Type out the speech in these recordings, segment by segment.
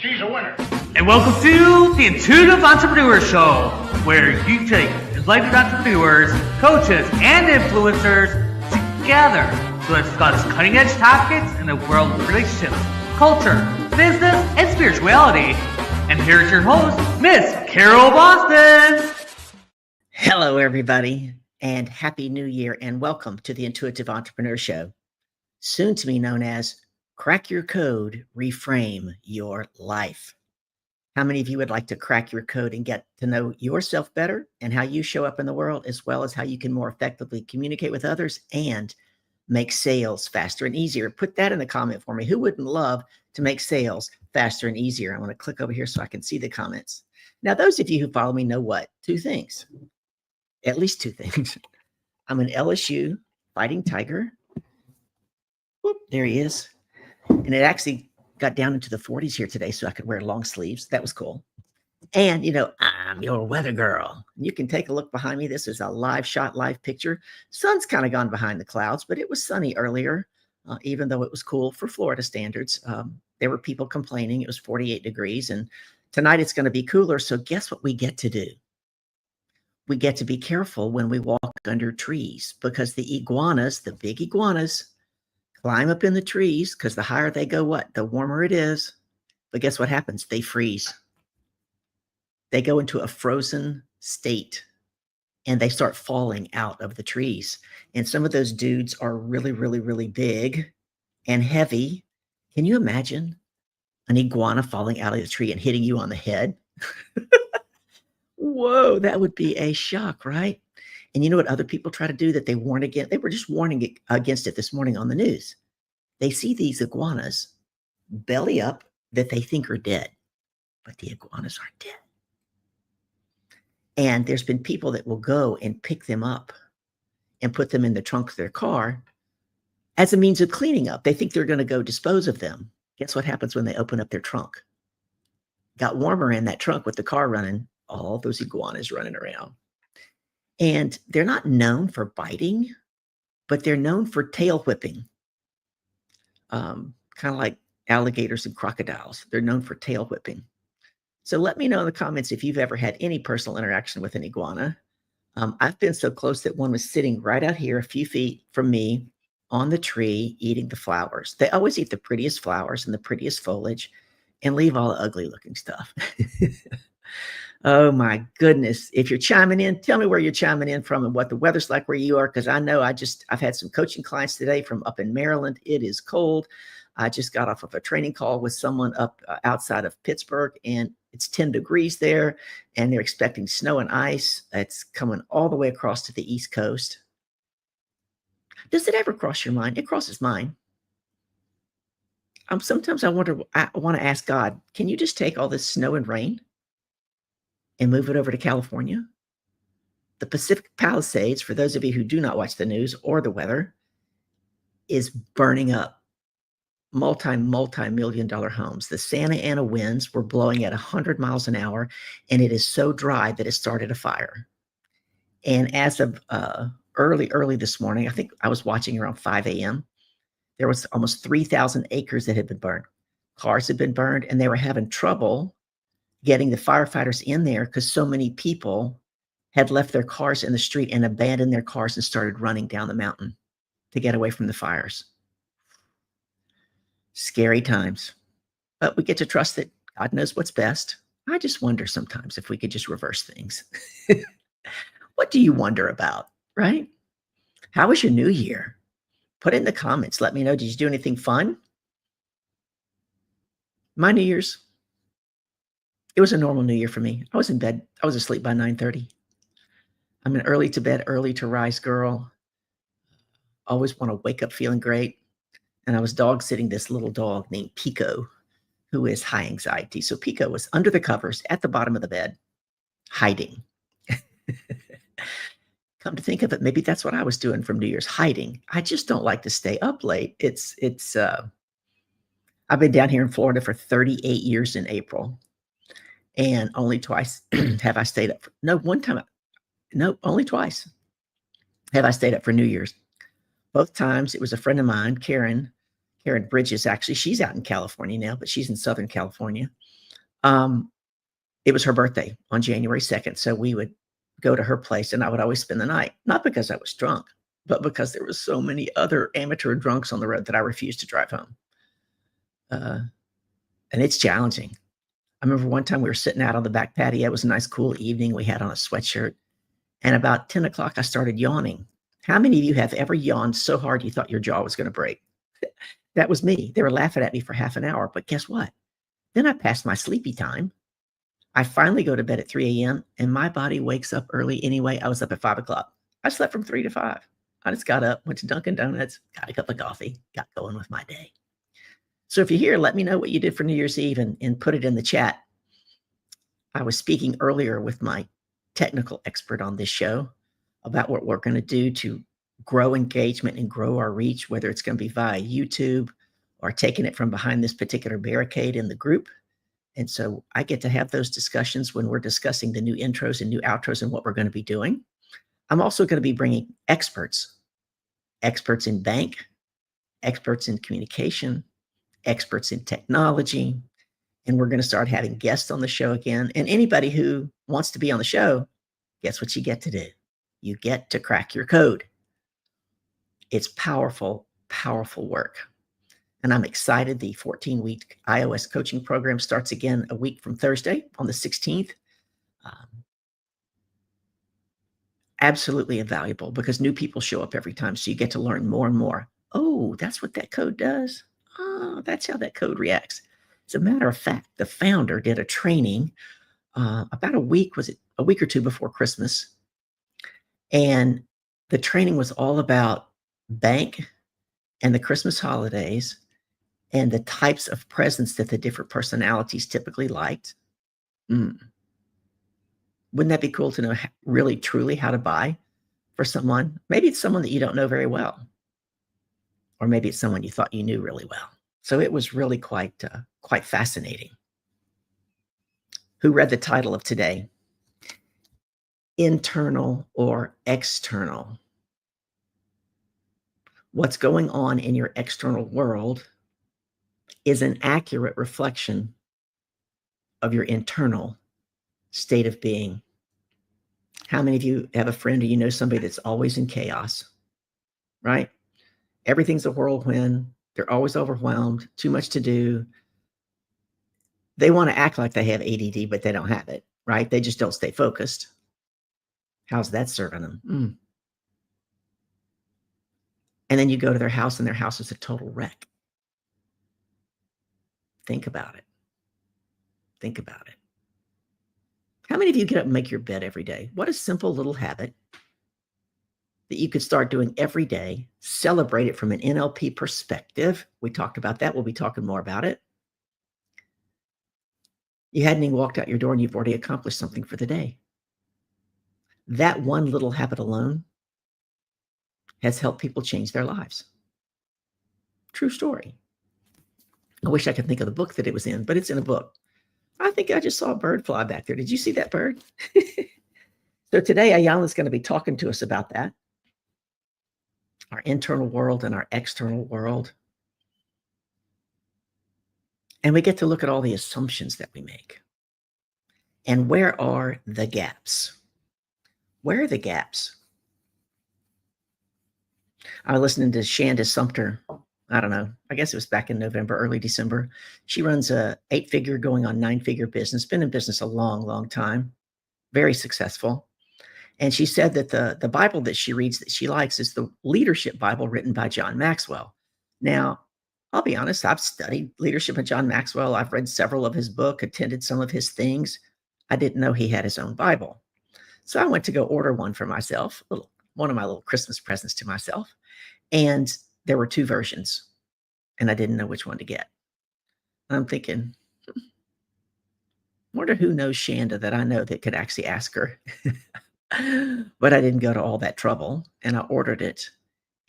She's a winner. And welcome to the Intuitive Entrepreneur Show, where you take enlightened entrepreneurs, coaches, and influencers together to discuss cutting-edge topics in the world of relationships, culture, business, and spirituality. And here's your host, Miss Carol Boston. Hello, everybody, and Happy New Year, and welcome to the Intuitive Entrepreneur Show, soon to be known as Crack Your Code, Reframe Your Life. How many of you would like to crack your code and get to know yourself better and how you show up in the world, as well as how you can more effectively communicate with others and make sales faster and easier? Put that in the comment for me. Who wouldn't love to make sales faster and easier? I want to click over here so I can see the comments. Now, those of you who follow me know what? Two things. At least two things. I'm an LSU Fighting Tiger. Whoop, there he is. And it actually got down into the 40s here today, so I could wear long sleeves. That was cool. And, you know, I'm your weather girl. You can take a look behind me. This is a live shot, live picture. Sun's kind of gone behind the clouds, but it was sunny earlier, even though it was cool for Florida standards. There were people complaining. It was 48 degrees. And tonight it's going to be cooler. So guess what we get to do? We get to be careful when we walk under trees, because the iguanas, the big iguanas, climb up in the trees, because the higher they go, the warmer it is. But guess what happens? They freeze. They go into a frozen state and they start falling out of the trees. And some of those dudes are really, really, really big and heavy. Can you imagine an iguana falling out of the tree and hitting you on the head? Whoa, that would be a shock, right? And you know what other people try to do that they warn against? They were just warning against it this morning on the news. They see these iguanas belly up that they think are dead, but the iguanas aren't dead. And there's been people that will go and pick them up and put them in the trunk of their car as a means of cleaning up. They think they're going to go dispose of them. Guess what happens when they open up their trunk? Got warmer in that trunk with the car running, all those iguanas running around. And they're not known for biting, but they're known for tail whipping. Kind of like alligators and crocodiles. They're known for tail whipping. So let me know in the comments if you've ever had any personal interaction with an iguana. I've been so close that one was sitting right out here a few feet from me on the tree eating the flowers. They always eat the prettiest flowers and the prettiest foliage and leave all the ugly looking stuff. Oh my goodness. If you're chiming in, tell me where you're chiming in from and what the weather's like where you are. Cause I know I've had some coaching clients today from up in Maryland. It is cold. I just got off of a training call with someone up outside of Pittsburgh, and it's 10 degrees there, and they're expecting snow and ice. It's coming all the way across to the East Coast. Does it ever cross your mind? It crosses mine. Sometimes I want to ask God, can you just take all this snow and rain and move it over to California? The Pacific Palisades, for those of you who do not watch the news or the weather, is burning up. Multi-million-dollar homes. The Santa Ana winds were blowing at 100 miles an hour, and it is so dry that it started a fire. And as of early this morning, I think I was watching around 5 a.m., there was almost 3,000 acres that had been burned. Cars had been burned, and they were having trouble getting the firefighters in there because so many people had left their cars in the street and abandoned their cars and started running down the mountain to get away from the fires. Scary times, but we get to trust that God knows what's best. I just wonder sometimes if we could just reverse things. What do you wonder about, right? How was your new year? Put it in the comments. Let me know. Did you do anything fun? My New Year's, it was a normal New Year for me. I was in bed. I was asleep by 9:30. I'm an early to bed, early to rise girl. Always want to wake up feeling great. And I was dog sitting this little dog named Pico, who is high anxiety. So Pico was under the covers at the bottom of the bed, hiding. Come to think of it, maybe that's what I was doing from New Year's, hiding. I just don't like to stay up late. I've been down here in Florida for 38 years in April, and only twice have I stayed up. Only twice have I stayed up for New Year's. Both times it was a friend of mine, Karen Karen Bridges, actually, she's out in California now, but she's in Southern California. It was her birthday on January 2nd. So we would go to her place and I would always spend the night, not because I was drunk, but because there was so many other amateur drunks on the road that I refused to drive home. And it's challenging. I remember one time we were sitting out on the back patio. It was a nice, cool evening. We had on a sweatshirt. And about 10 o'clock, I started yawning. How many of you have ever yawned so hard you thought your jaw was going to break? That was me. They were laughing at me for half an hour. But guess what? Then I passed my sleepy time. I finally go to bed at 3 a.m. and my body wakes up early anyway. I was up at 5 o'clock. I slept from 3 to 5. I just got up, went to Dunkin' Donuts, got a cup of coffee, got going with my day. So if you're here, let me know what you did for New Year's Eve and put it in the chat. I was speaking earlier with my technical expert on this show about what we're going to do to grow engagement and grow our reach, whether it's going to be via YouTube or taking it from behind this particular barricade in the group. And so I get to have those discussions when we're discussing the new intros and new outros and what we're going to be doing. I'm also going to be bringing experts in bank, experts in communication, experts in technology, and we're going to start having guests on the show again. And anybody who wants to be on the show, guess what you get to do? You get to crack your code. It's powerful, powerful work. And I'm excited. The 14-week iOS coaching program starts again a week from Thursday on the 16th. Absolutely invaluable because new people show up every time. So you get to learn more and more. Oh, that's what that code does. Oh, that's how that code reacts. As a matter of fact, the founder did a training about a week or two before Christmas. And the training was all about bank and the Christmas holidays and the types of presents that the different personalities typically liked. Wouldn't that be cool to know really, truly how to buy for someone? Maybe it's someone that you don't know very well, or maybe it's someone you thought you knew really well. So it was really quite fascinating. Who read the title of today? Internal or external? What's going on in your external world is an accurate reflection of your internal state of being. How many of you have a friend or you know somebody that's always in chaos, right? Everything's a whirlwind. They're always overwhelmed, too much to do. They want to act like they have ADD, but they don't have it, right? They just don't stay focused. How's that serving them? And then you go to their house and their house is a total wreck. Think about it. Think about it. How many of you get up and make your bed every day? What a simple little habit that you could start doing every day. Celebrate it from an NLP perspective. We talked about that. We'll be talking more about it. You hadn't even walked out your door and you've already accomplished something for the day. That one little habit alone has helped people change their lives. True story. I wish I could think of the book that it was in, but it's in a book. I think I just saw a bird fly back there. Did you see that bird? So today, Ayala's going to be talking to us about that. Our internal world and our external world. And we get to look at all the assumptions that we make. And where are the gaps? Where are the gaps? I was listening to Shanda Sumter. I don't know. I guess it was back in November, early December. She runs a 8-figure going on 9-figure business, been in business a long, long time, very successful. And she said that the Bible that she reads that she likes is the Leadership Bible written by John Maxwell. Now, I'll be honest, I've studied leadership of John Maxwell. I've read several of his books, attended some of his things. I didn't know he had his own Bible. So I went to go order one for myself, one of my little Christmas presents to myself. And there were 2 versions, and I didn't know which one to get. I'm thinking, wonder who knows Shanda that I know that could actually ask her. But I didn't go to all that trouble, and I ordered it.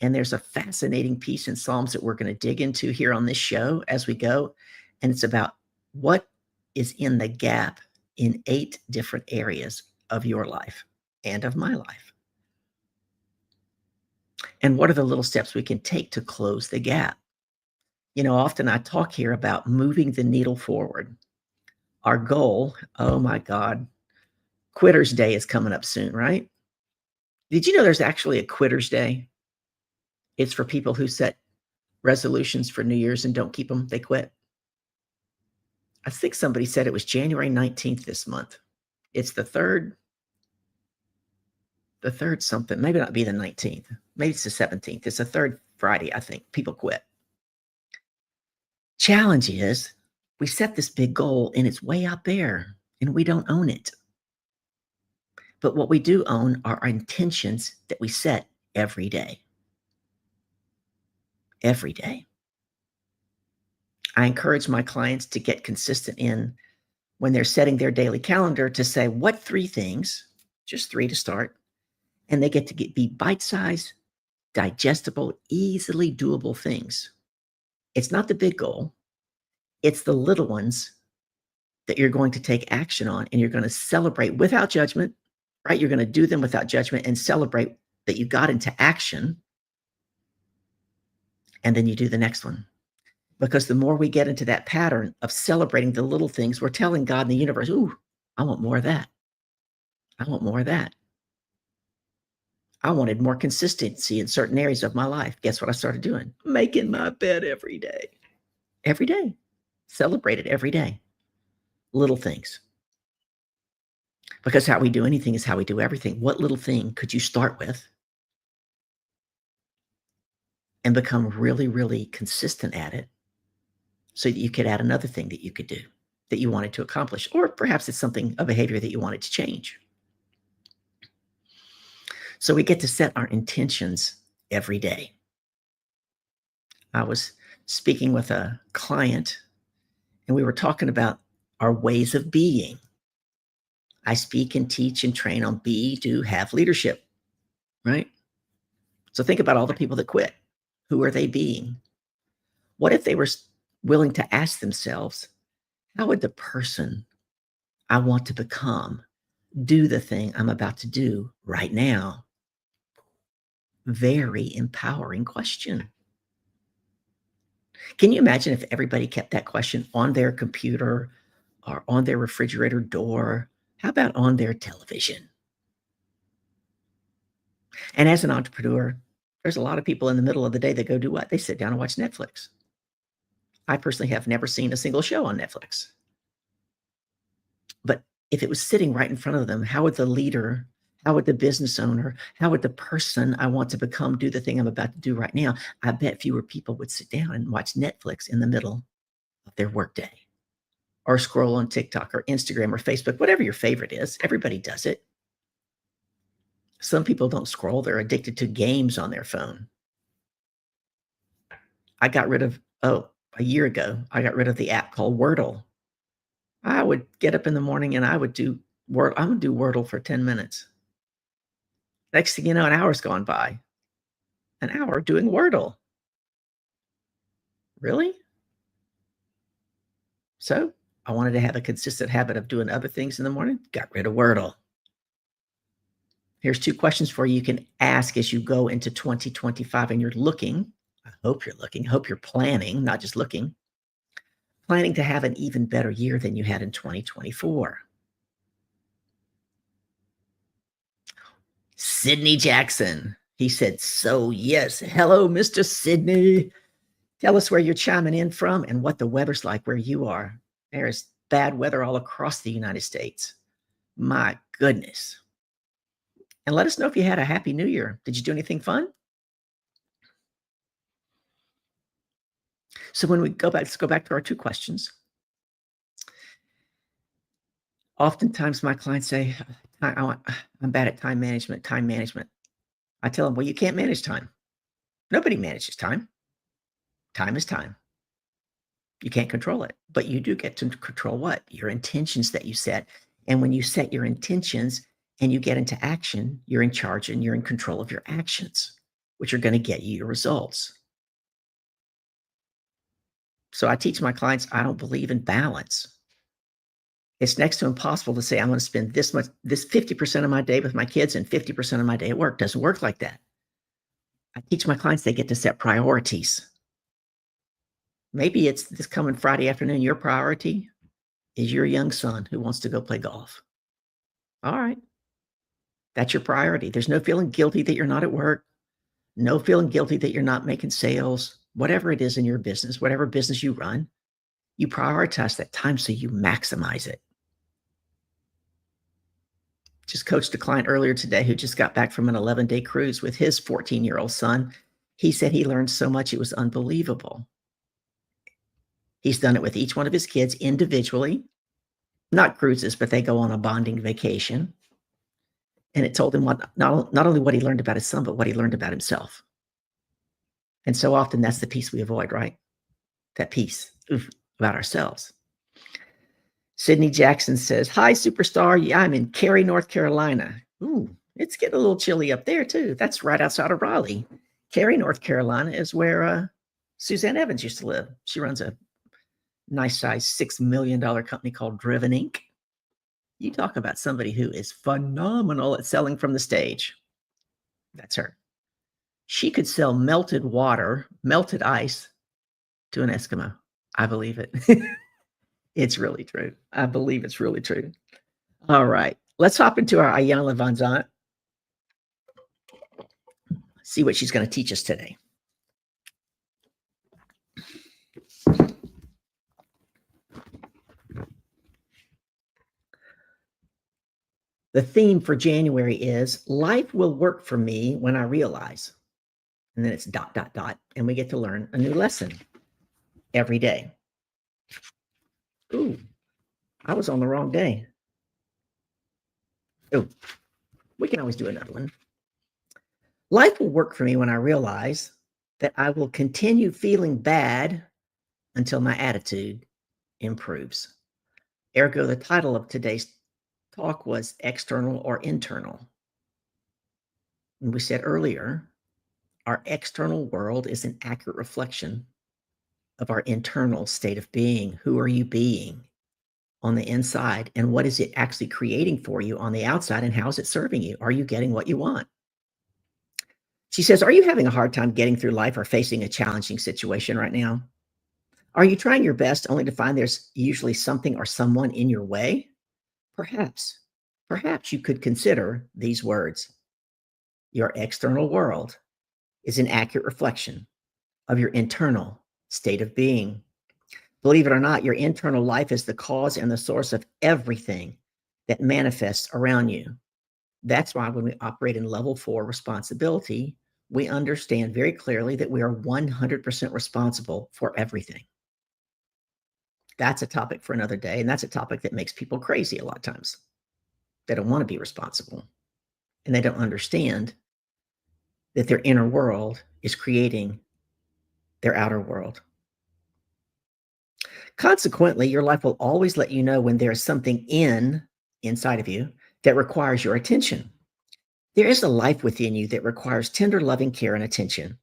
And there's a fascinating piece in Psalms that we're going to dig into here on this show as we go. And it's about what is in the gap in 8 different areas of your life and of my life. And what are the little steps we can take to close the gap? Often I talk here about moving the needle forward. Our goal, oh my God, Quitter's Day is coming up soon, right? Did you know there's actually a Quitter's Day? It's for people who set resolutions for New Year's and don't keep them, they quit. I think somebody said it was January 19th this month. It's the third something, maybe not be the 19th. Maybe it's the 17th. It's the third Friday, I think. People quit. Challenge is we set this big goal and it's way out there and we don't own it. But what we do own are our intentions that we set every day. Every day. I encourage my clients to get consistent in when they're setting their daily calendar to say, what 3 things, just 3 to start, and they get to be bite-sized, digestible, easily doable things. It's not the big goal. It's the little ones that you're going to take action on and you're going to celebrate without judgment, right? You're going to do them without judgment and celebrate that you got into action. And then you do the next one. Because the more we get into that pattern of celebrating the little things, we're telling God and the universe, ooh, I want more of that. I want more of that. I wanted more consistency in certain areas of my life. Guess what I started doing? Making my bed every day. Every day. Celebrate it every day. Little things. Because how we do anything is how we do everything. What little thing could you start with and become really, really consistent at it so that you could add another thing that you could do that you wanted to accomplish? Or perhaps it's something, a behavior that you wanted to change. So we get to set our intentions every day. I was speaking with a client and we were talking about our ways of being. I speak and teach and train on be, do, have leadership, right? So think about all the people that quit. Who are they being? What if they were willing to ask themselves, how would the person I want to become do the thing I'm about to do right now? Very empowering question. Can you imagine if everybody kept that question on their computer or on their refrigerator door? How about on their television? And as an entrepreneur, there's a lot of people in the middle of the day that go do what? They sit down and watch Netflix. I personally have never seen a single show on Netflix. But if it was sitting right in front of them, how would the leader, how would the business owner, how would the person I want to become do the thing I'm about to do right now? I bet fewer people would sit down and watch Netflix in the middle of their workday or scroll on TikTok or Instagram or Facebook, whatever your favorite is. Everybody does it. Some people don't scroll. They're addicted to games on their phone. I got rid of, a year ago, I got rid of the app called Wordle. I would get up in the morning and I would do Wordle for 10 minutes. Next thing you know, an hour's gone by. An hour doing Wordle. Really? So I wanted to have a consistent habit of doing other things in the morning. Got rid of Wordle. Here's 2 questions for you. You can ask as you go into 2025 and you're looking. I hope you're looking. Hope you're planning, not just looking. Planning to have an even better year than you had in 2024. Sydney Jackson. He said, so yes. Hello, Mr. Sydney. Tell us where you're chiming in from and what the weather's like where you are. There's bad weather all across the United States. My goodness. And let us know if you had a happy new year. Did you do anything fun? So when we go back, let's go back to our 2 questions. Oftentimes my clients say, I'm bad at time management. I tell them, well, you can't manage time. Nobody manages time. Time is time. You can't control it, but you do get to control what? Your intentions that you set. And when you set your intentions and you get into action, you're in charge and you're in control of your actions, which are going to get you your results. So I teach my clients, I don't believe in balance. It's next to impossible to say, I'm going to spend this 50% of my day with my kids and 50% of my day at work. Doesn't work like that. I teach my clients they get to set priorities. Maybe it's this coming Friday afternoon. Your priority is your young son who wants to go play golf. All right. That's your priority. There's no feeling guilty that you're not at work. No feeling guilty that you're not making sales. Whatever it is in your business, whatever business you run, you prioritize that time so you maximize it. Just coached a client earlier today who just got back from an 11-day cruise with his 14-year-old son. He said he learned so much, it was unbelievable. He's done it with each one of his kids individually, not cruises, but they go on a bonding vacation. And it told him not only what he learned about his son, but what he learned about himself. And so often that's the piece we avoid, right? That piece about ourselves. Sydney Jackson says, hi, superstar. Yeah, I'm in Cary, North Carolina. Ooh, it's getting a little chilly up there, too. That's right outside of Raleigh. Cary, North Carolina is where Suzanne Evans used to live. She runs a nice size $6 million company called Driven Inc. You talk about somebody who is phenomenal at selling from the stage. That's her. She could sell melted water, melted ice to an Eskimo. I believe it. It's really true. I believe it's really true. All right. Let's hop into our Ayanna Van Zant. See what she's going to teach us today. The theme for January is life will work for me when I realize. And then it's ... And we get to learn a new lesson every day. Ooh, I was on the wrong day. Oh, we can always do another one. Life will work for me when I realize that I will continue feeling bad until my attitude improves. Ergo, the title of today's talk was external or internal. And we said earlier, our external world is an accurate reflection of our internal state of being. Who are you being on the inside? And what is it actually creating for you on the outside? And how is it serving you? Are you getting what you want? She says, are you having a hard time getting through life or facing a challenging situation right now? Are you trying your best only to find there's usually something or someone in your way? Perhaps you could consider these words. Your external world is an accurate reflection of your internal state of being. Believe it or not, your internal life is the cause and the source of everything that manifests around you. That's why when we operate in level 4 responsibility, we understand very clearly that we are 100% responsible for everything. That's a topic for another day. And that's a topic that makes people crazy a lot of times. They don't want to be responsible. And they don't understand that their inner world is creating their outer world. Consequently, your life will always let you know when there is something inside of you that requires your attention. There is a life within you that requires tender, loving care and attention.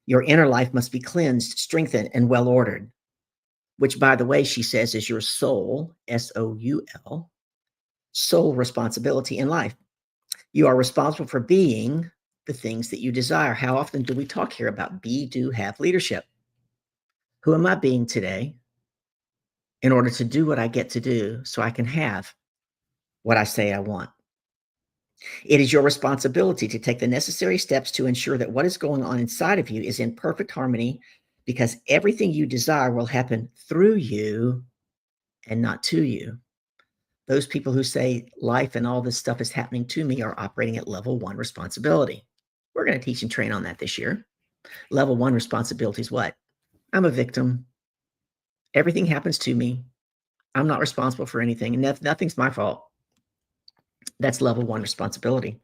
Your inner life must be cleansed, strengthened, and well-ordered, which, by the way, she says is your soul, S-O-U-L, soul responsibility in life. You are responsible for being the things that you desire. How often do we talk here about be, do, have leadership? Who am I being today in order to do what I get to do so I can have what I say I want? It is your responsibility to take the necessary steps to ensure that what is going on inside of you is in perfect harmony, because everything you desire will happen through you and not to you. Those people who say life and all this stuff is happening to me are operating at level 1 responsibility. We're going to teach and train on that this year. Level 1 responsibility is what? I'm a victim. Everything happens to me. I'm not responsible for anything. Nothing's my fault. That's level 1 responsibility.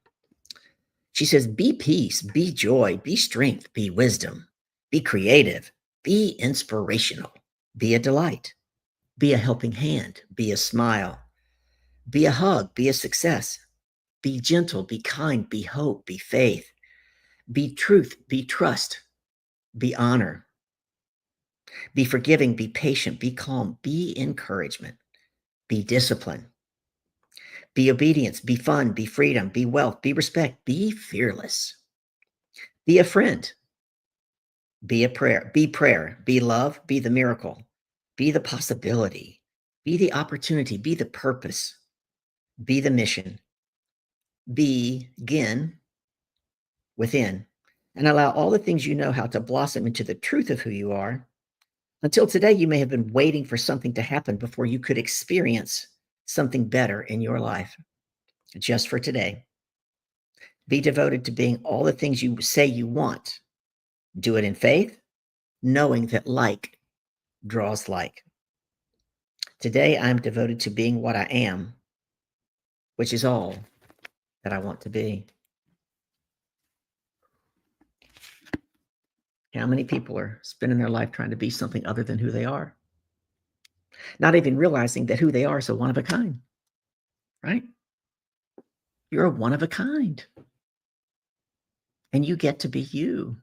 She says, be peace, be joy, be strength, be wisdom, be creative, be inspirational, be a delight, be a helping hand, be a smile, be a hug, be a success, be gentle, be kind, be hope, be faith, be truth, be trust, be honor, be forgiving, be patient, be calm, be encouragement, be discipline, be obedience, be fun, be freedom, be wealth, be respect, be fearless, be a friend, Be a prayer, be love, be the miracle, be the possibility, be the opportunity, be the purpose, be the mission, begin within, and allow all the things you know how to blossom into the truth of who you are. Until today, you may have been waiting for something to happen before you could experience something better in your life. Just for today, be devoted to being all the things you say you want. Do it in faith, knowing that like draws like. Today, I'm devoted to being what I am, which is all that I want to be. How many people are spending their life trying to be something other than who they are? Not even realizing that who they are is a one of a kind, right? You're a one of a kind. And you get to be you.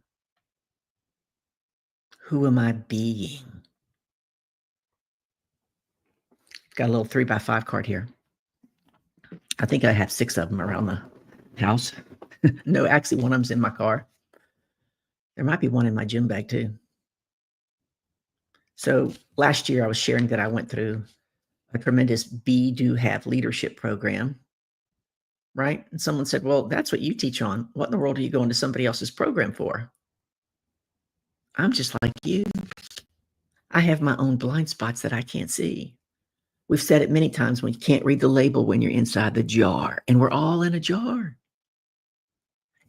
Who am I being? Got a little 3x5 card here. I think I have 6 of them around the house. No, actually, one of them's in my car. There might be one in my gym bag too. So last year I was sharing that I went through a tremendous Be, Do, Have leadership program, right? And someone said, well, that's what you teach on. What in the world are you going to somebody else's program for? I'm just like you. I have my own blind spots that I can't see. We've said it many times when you can't read the label when you're inside the jar, and we're all in a jar.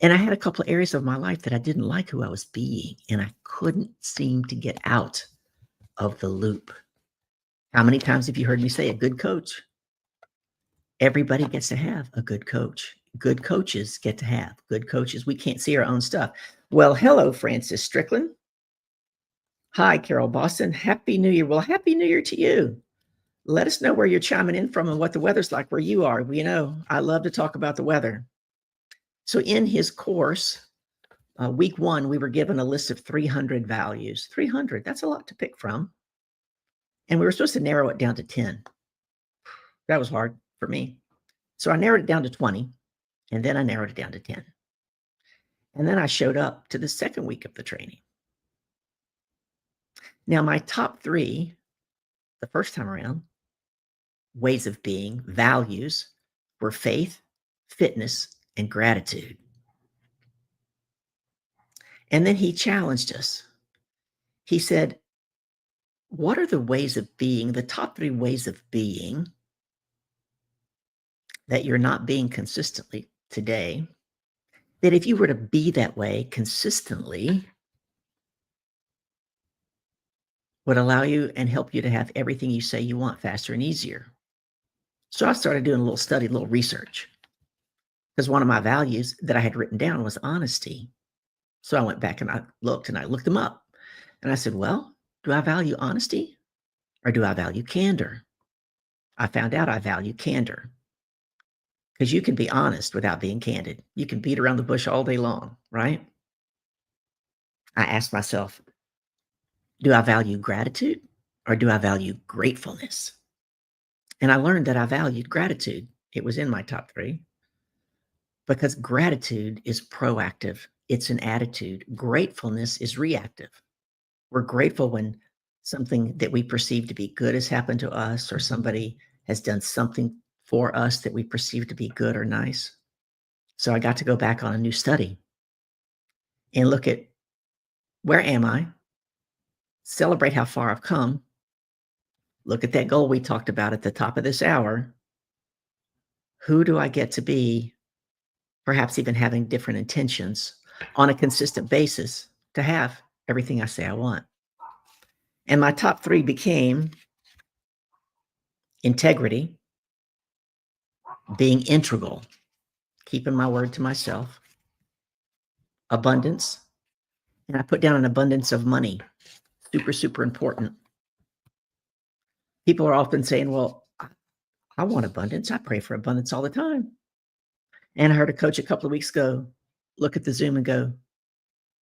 And I had a couple of areas of my life that I didn't like who I was being, and I couldn't seem to get out of the loop. How many times have you heard me say a good coach? Everybody gets to have a good coach. Good coaches get to have good coaches. We can't see our own stuff. Well, hello, Francis Strickland. Hi, Carol Boston. Happy New Year. Well, Happy New Year to you. Let us know where you're chiming in from and what the weather's like where you are. You know, I love to talk about the weather. So in his course, week 1, we were given a list of 300 values. 300, that's a lot to pick from. And we were supposed to narrow it down to 10. That was hard for me. So I narrowed it down to 20, and then I narrowed it down to 10. And then I showed up to the second week of the training. Now, my top 3, the first time around, ways of being, values, were faith, fitness, and gratitude. And then he challenged us. He said, what are the ways of being, the top 3 ways of being that you're not being consistently today, that if you were to be that way consistently, would allow you and help you to have everything you say you want faster and easier? So I started doing a little study, a little research, because one of my values that I had written down was honesty. So I went back and I looked them up. And I said, well, do I value honesty or do I value candor? I found out I value candor, because you can be honest without being candid. You can beat around the bush all day long, right? I asked myself, do I value gratitude or do I value gratefulness? And I learned that I valued gratitude. It was in my top 3, because gratitude is proactive. It's an attitude. Gratefulness is reactive. We're grateful when something that we perceive to be good has happened to us, or somebody has done something for us that we perceive to be good or nice. So I got to go back on a new study and look at, where am I? Celebrate how far I've come. Look at that goal we talked about at the top of this hour. Who do I get to be? Perhaps even having different intentions on a consistent basis to have everything I say I want. And my top 3 became integrity, being integral, keeping my word to myself, abundance, and I put down an abundance of money. Super, super important. People are often saying, well, I want abundance. I pray for abundance all the time. And I heard a coach a couple of weeks ago look at the Zoom and go,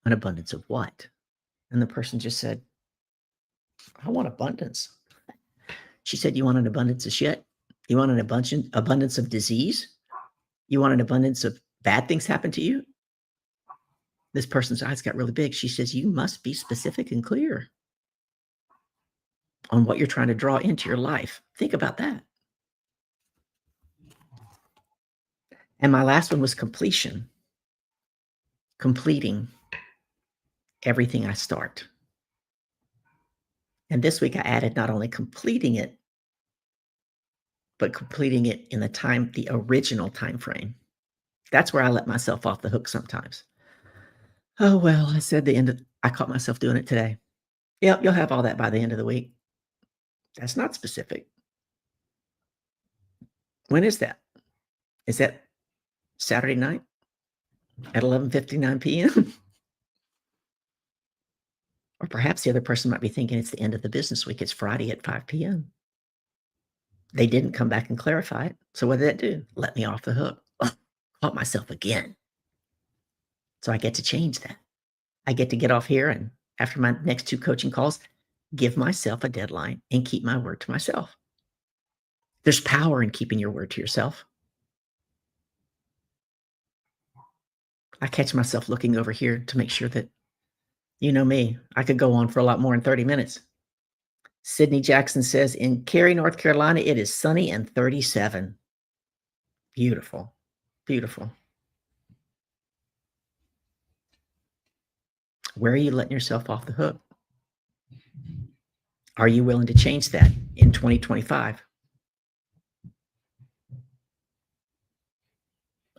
an abundance of what? And the person just said, I want abundance. She said, you want an abundance of shit? You want an abundance of disease? You want an abundance of bad things happen to you? This person's eyes got really big. She says, you must be specific and clear on what you're trying to draw into your life. Think about that. And my last one was completion. Completing everything I start. And this week I added not only completing it, but completing it in the original time frame. That's where I let myself off the hook sometimes. Oh, well, I caught myself doing it today. Yep, you'll have all that by the end of the week. That's not specific. When is that? Is that Saturday night at 11:59 p.m.? Or perhaps the other person might be thinking it's the end of the business week. It's Friday at 5 p.m. They didn't come back and clarify it. So what did that do? Let me off the hook. Oh, caught myself again. So I get to change that. I get to get off here and after my next 2 coaching calls, give myself a deadline and keep my word to myself. There's power in keeping your word to yourself. I catch myself looking over here to make sure that, you know me, I could go on for a lot more than 30 minutes. Sydney Jackson says, in Cary, North Carolina, it is sunny and 37. Beautiful, beautiful. Where are you letting yourself off the hook? Are you willing to change that in 2025?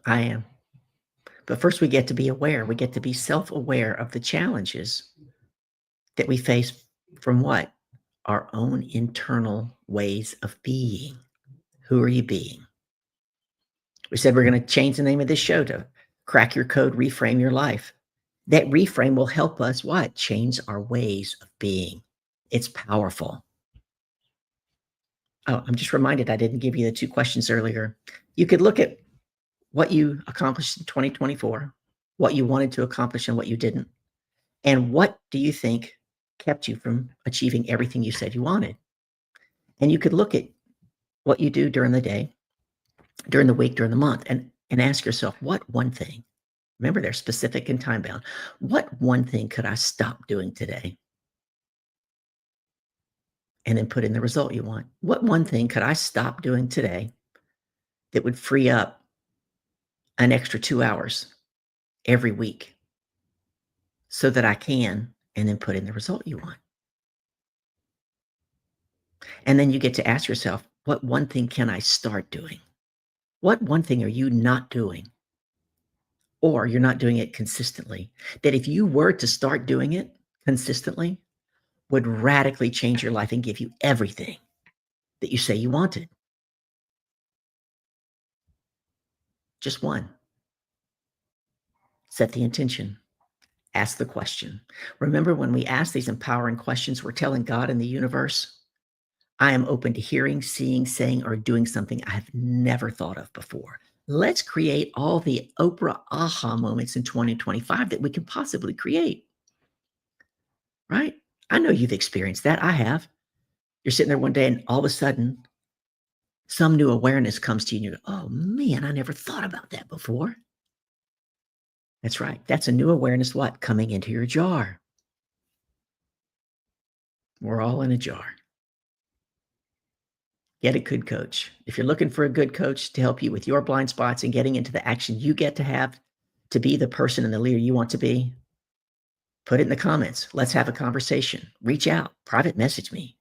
I am. But first we get to be aware. We get to be self-aware of the challenges that we face from what? Our own internal ways of being. Who are you being? We said we're going to change the name of this show to Crack Your Code, Reframe Your Life. That reframe will help us what? Change our ways of being. It's powerful. Oh, I'm just reminded I didn't give you the 2 questions earlier. You could look at what you accomplished in 2024, what you wanted to accomplish and what you didn't. And what do you think kept you from achieving everything you said you wanted? And you could look at what you do during the day, during the week, during the month, and ask yourself, what one thing? Remember, they're specific and time bound. What one thing could I stop doing today? And then put in the result you want. What one thing could I stop doing today that would free up an extra 2 hours every week so that I can, and then put in the result you want? And then you get to ask yourself, what one thing can I start doing? What one thing are you not doing? Or you're not doing it consistently, that if you were to start doing it consistently, would radically change your life and give you everything that you say you wanted. Just one. Set the intention. Ask the question. Remember, when we ask these empowering questions, we're telling God and the universe, I am open to hearing, seeing, saying, or doing something I have never thought of before. Let's create all the Oprah aha moments in 2025 that we can possibly create. Right? I know you've experienced that. I have. You're sitting there one day and all of a sudden, some new awareness comes to you and you go, oh man, I never thought about that before. That's right. That's a new awareness, what? Coming into your jar. We're all in a jar. Get a good coach. If you're looking for a good coach to help you with your blind spots and getting into the action you get to have to be the person and the leader you want to be, put it in the comments. Let's have a conversation. Reach out. Private message me.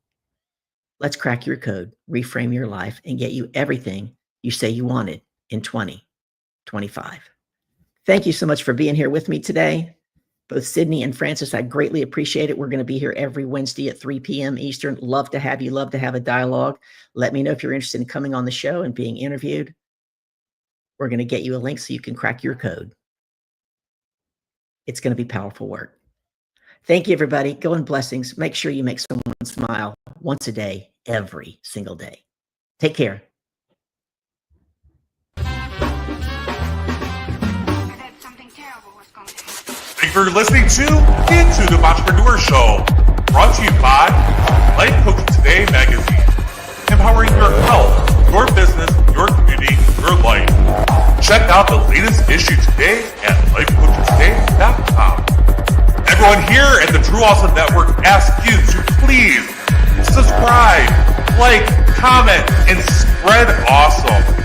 Let's crack your code, reframe your life, and get you everything you say you wanted in 2025. Thank you so much for being here with me today. Both Sydney and Francis, I greatly appreciate it. We're going to be here every Wednesday at 3 p.m. Eastern. Love to have you. Love to have a dialogue. Let me know if you're interested in coming on the show and being interviewed. We're going to get you a link so you can crack your code. It's going to be powerful work. Thank you, everybody. Go in blessings. Make sure you make someone smile once a day, every single day. Take care. Thank you for listening to the Intuitive Entrepreneur Show, brought to you by Life Coaching Today magazine, empowering your health, your business, your community, your life. Check out the latest issue today at lifecoachingtoday.com. Awesome Network asks you to please subscribe, like, comment, and spread awesome.